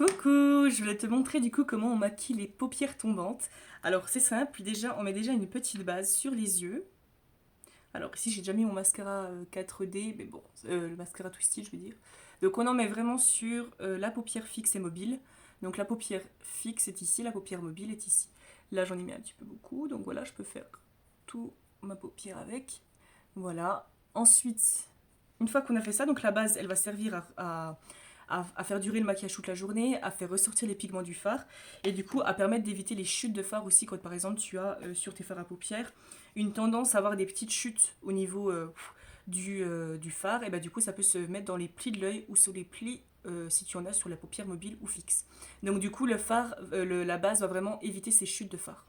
Coucou, je voulais te montrer du coup comment on maquille les paupières tombantes. Alors c'est simple, déjà on met déjà une petite base sur les yeux. Alors ici j'ai déjà mis mon mascara 4D, mais bon, le mascara Twisted je veux dire. Donc on en met vraiment sur la paupière fixe et mobile. Donc la paupière fixe est ici, la paupière mobile est ici. Là j'en ai mis un petit peu beaucoup, donc voilà, je peux faire tout ma paupière avec. Voilà. Ensuite, une fois qu'on a fait ça, donc la base elle va servir à faire durer le maquillage toute la journée, à faire ressortir les pigments du fard et du coup à permettre d'éviter les chutes de fard aussi quand par exemple tu as sur tes fards à paupières une tendance à avoir des petites chutes au niveau du fard et bah du coup ça peut se mettre dans les plis de l'œil ou sur les plis si tu en as sur la paupière mobile ou fixe. Donc du coup le fard, la base va vraiment éviter ces chutes de fard.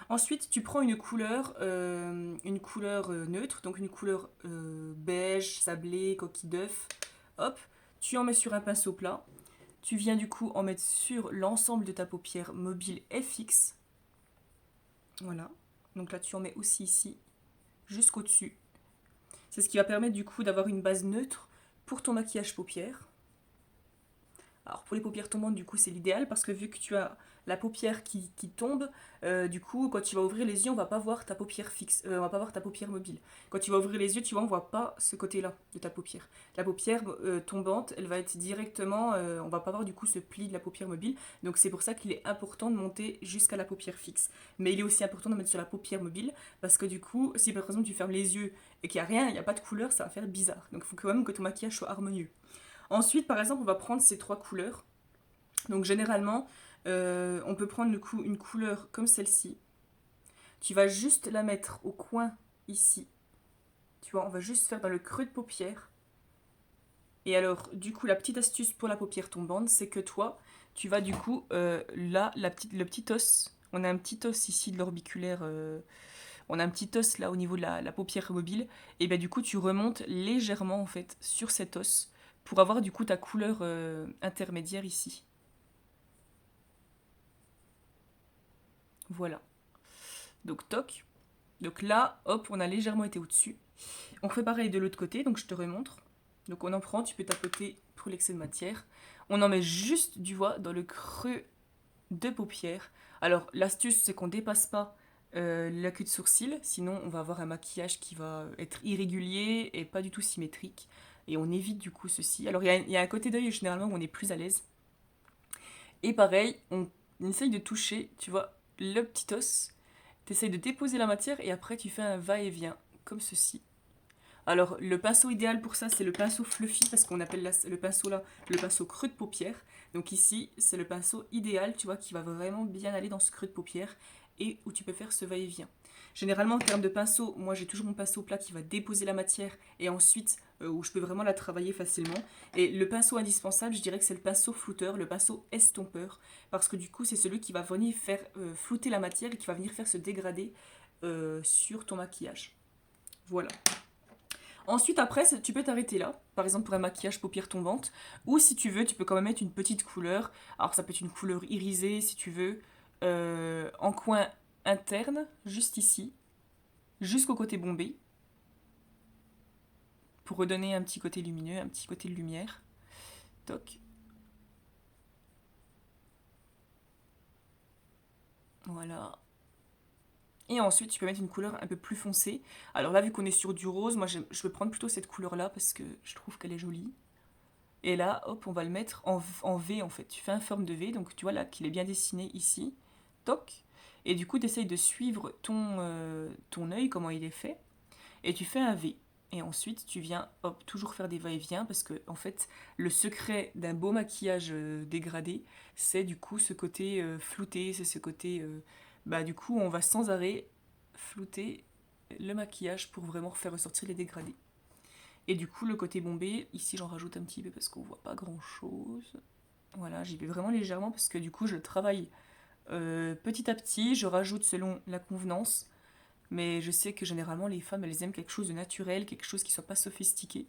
Ensuite, tu prends une couleur neutre, donc une couleur beige, sablé, coquille d'œuf. Hop, tu en mets sur un pinceau plat. Tu viens du coup en mettre sur l'ensemble de ta paupière mobile et fixe. Voilà. Donc là, tu en mets aussi ici, jusqu'au-dessus. C'est ce qui va permettre du coup d'avoir une base neutre pour ton maquillage paupières. Alors pour les paupières tombantes, du coup, c'est l'idéal parce que vu que tu as la paupière qui tombe, du coup, quand tu vas ouvrir les yeux, on va pas voir ta paupière fixe, on va pas voir ta paupière mobile. Quand tu vas ouvrir les yeux, tu vois, on voit pas ce côté-là de ta paupière. La paupière tombante, elle va être directement, on va pas voir du coup ce pli de la paupière mobile. Donc c'est pour ça qu'il est important de monter jusqu'à la paupière fixe. Mais il est aussi important de mettre sur la paupière mobile parce que du coup, si par exemple tu fermes les yeux et qu'il y a rien, il n'y a pas de couleur, ça va faire bizarre. Donc il faut quand même que ton maquillage soit harmonieux. Ensuite, par exemple, on va prendre ces trois couleurs. Donc généralement, on peut prendre une couleur comme celle-ci. Tu vas juste la mettre au coin ici. Tu vois, on va juste faire dans le creux de paupière. Et alors, du coup, la petite astuce pour la paupière tombante, c'est que toi, tu vas du coup, là, le petit os, on a un petit os ici de l'orbiculaire, on a un petit os là au niveau de la paupière mobile, et bien du coup, tu remontes légèrement en fait sur cet os pour avoir du coup ta couleur intermédiaire ici. Voilà. Donc toc. Donc là, hop, on a légèrement été au-dessus. On fait pareil de l'autre côté, donc je te remontre. Donc on en prend, tu peux tapoter pour l'excès de matière. On en met juste, tu vois, dans le creux de paupière. Alors l'astuce, c'est qu'on dépasse pas la queue de sourcil, sinon on va avoir un maquillage qui va être irrégulier et pas du tout symétrique. Et on évite du coup ceci. Alors il y a un côté d'œil généralement où on est plus à l'aise. Et pareil, on essaye de toucher, tu vois, le petit os. T'essayes de déposer la matière et après tu fais un va-et-vient, comme ceci. Alors le pinceau idéal pour ça, c'est le pinceau fluffy, parce qu'on appelle le pinceau là le pinceau creux de paupière. Donc ici, c'est le pinceau idéal, tu vois, qui va vraiment bien aller dans ce creux de paupière et où tu peux faire ce va-et-vient. Généralement, en termes de pinceau, moi j'ai toujours mon pinceau plat qui va déposer la matière et ensuite où je peux vraiment la travailler facilement. Et le pinceau indispensable, je dirais que c'est le pinceau flouteur, le pinceau estompeur, parce que du coup, c'est celui qui va venir faire flouter la matière et qui va venir faire se dégrader sur ton maquillage. Voilà. Ensuite, après, tu peux t'arrêter là, par exemple pour un maquillage paupières tombantes, ou si tu veux, tu peux quand même mettre une petite couleur. Alors, ça peut être une couleur irisée si tu veux, en coin interne, juste ici, jusqu'au côté bombé, pour redonner un petit côté lumineux, un petit côté de lumière. Toc. Voilà. Et ensuite, tu peux mettre une couleur un peu plus foncée. Alors là, vu qu'on est sur du rose, moi je vais prendre plutôt cette couleur-là parce que je trouve qu'elle est jolie. Et là, hop, on va le mettre en V en fait. Tu fais un forme de V, donc tu vois là qu'il est bien dessiné ici. Toc. Et du coup, tu essayes de suivre ton œil, comment il est fait. Et tu fais un V. Et ensuite, tu viens, hop, toujours faire des va-et-vient parce que, en fait, le secret d'un beau maquillage dégradé, c'est du coup ce côté flouté, c'est ce côté. Bah, du coup, on va sans arrêt flouter le maquillage pour vraiment faire ressortir les dégradés. Et du coup, le côté bombé, ici j'en rajoute un petit peu parce qu'on voit pas grand chose. Voilà, j'y vais vraiment légèrement parce que du coup, je travaille petit à petit, je rajoute selon la convenance. Mais je sais que généralement, les femmes, elles aiment quelque chose de naturel, quelque chose qui soit pas sophistiqué.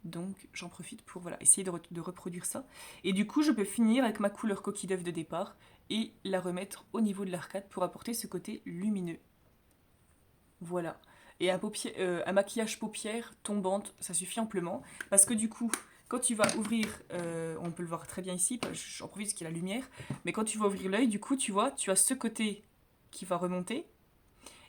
Donc, j'en profite pour voilà, essayer de reproduire ça. Et du coup, je peux finir avec ma couleur coquille d'œuf de départ et la remettre au niveau de l'arcade pour apporter ce côté lumineux. Voilà. Et un maquillage paupières tombante, ça suffit amplement. Parce que du coup, quand tu vas ouvrir, on peut le voir très bien ici, j'en profite parce qu'il y a la lumière, mais quand tu vas ouvrir l'œil, du coup, tu vois, tu as ce côté qui va remonter,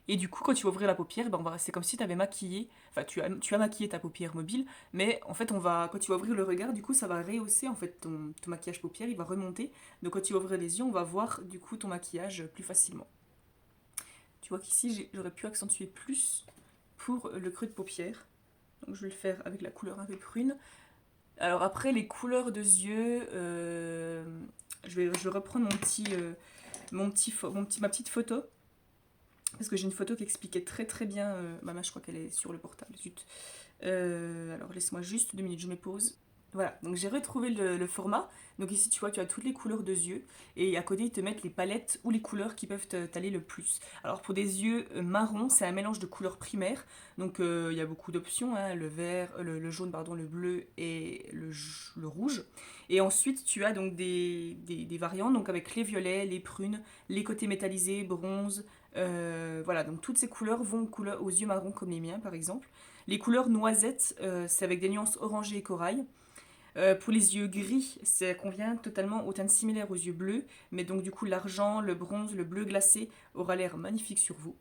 et du coup, quand tu vas ouvrir la paupière, ben c'est comme si tu avais maquillé, enfin, tu as maquillé ta paupière mobile, mais en fait, quand tu vas ouvrir le regard, du coup, ça va rehausser, en fait, ton maquillage paupière, il va remonter, donc quand tu vas ouvrir les yeux, on va voir, du coup, ton maquillage plus facilement. Tu vois qu'ici, j'aurais pu accentuer plus pour le creux de paupière, donc je vais le faire avec la couleur un peu prune. Alors après, les couleurs de yeux, je vais reprendre ma petite photo. Parce que j'ai une photo qui expliquait très très bien. Maman, je crois qu'elle est sur le portable. Zut. Alors laisse-moi juste 2 minutes, je me pose. Voilà, donc j'ai retrouvé le format. Donc ici, tu vois, tu as toutes les couleurs de yeux. Et à côté, ils te mettent les palettes ou les couleurs qui peuvent t'aller le plus. Alors pour des yeux marrons, c'est un mélange de couleurs primaires. Donc il y a beaucoup d'options, hein, le vert, le jaune, pardon, le bleu et le rouge. Et ensuite, tu as donc des variantes, donc avec les violets, les prunes, les côtés métallisés, bronze. Voilà, donc toutes ces couleurs vont aux yeux marrons comme les miens, par exemple. Les couleurs noisettes, c'est avec des nuances orangées et corail. Pour les yeux gris, ça convient totalement aux teintes similaires aux yeux bleus, mais donc du coup l'argent, le bronze, le bleu glacé aura l'air magnifique sur vous.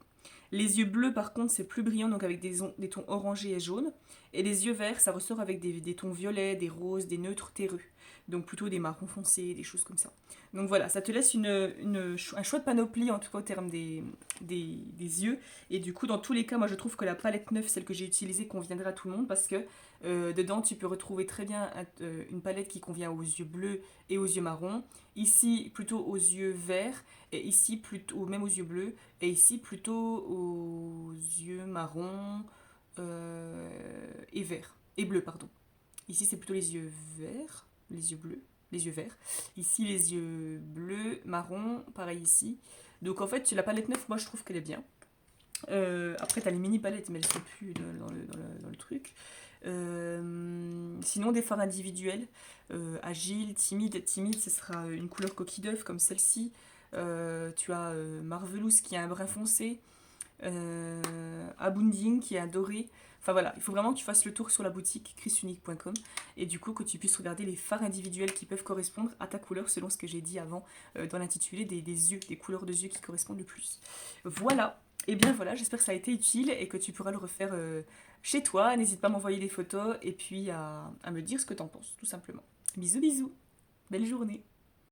Les yeux bleus par contre c'est plus brillant, donc avec des tons orangés et jaunes. Et les yeux verts ça ressort avec des tons violets, des roses, des neutres terreux. Donc plutôt des marrons foncés, des choses comme ça. Donc voilà, ça te laisse un choix de panoplie en tout cas au terme des yeux. Et du coup dans tous les cas moi je trouve que la palette neuve, celle que j'ai utilisée, conviendra à tout le monde parce que dedans tu peux retrouver très bien une palette qui convient aux yeux bleus et aux yeux marrons. Ici plutôt aux yeux verts et ici plutôt même aux yeux bleus et ici plutôt aux yeux marrons et verts et bleus pardon. Ici c'est plutôt les yeux verts, les yeux bleus, les yeux verts. Ici les yeux bleus, marron, pareil ici. Donc en fait la palette neuve moi je trouve qu'elle est bien. Après, t'as les mini palettes, mais elles sont plus dans le truc. Sinon, des fards individuels. Agile, timide. Timide, ce sera une couleur coquille d'œuf comme celle-ci. Tu as Marvelous qui a un brun foncé. Abounding qui est un doré. Enfin voilà, il faut vraiment que tu fasses le tour sur la boutique chrisunique.com et du coup que tu puisses regarder les fards individuels qui peuvent correspondre à ta couleur selon ce que j'ai dit avant dans l'intitulé des yeux, des couleurs de yeux qui correspondent le plus. Voilà, et bien voilà, j'espère que ça a été utile et que tu pourras le refaire chez toi. N'hésite pas à m'envoyer des photos et puis à me dire ce que t'en penses, tout simplement. Bisous bisous, belle journée.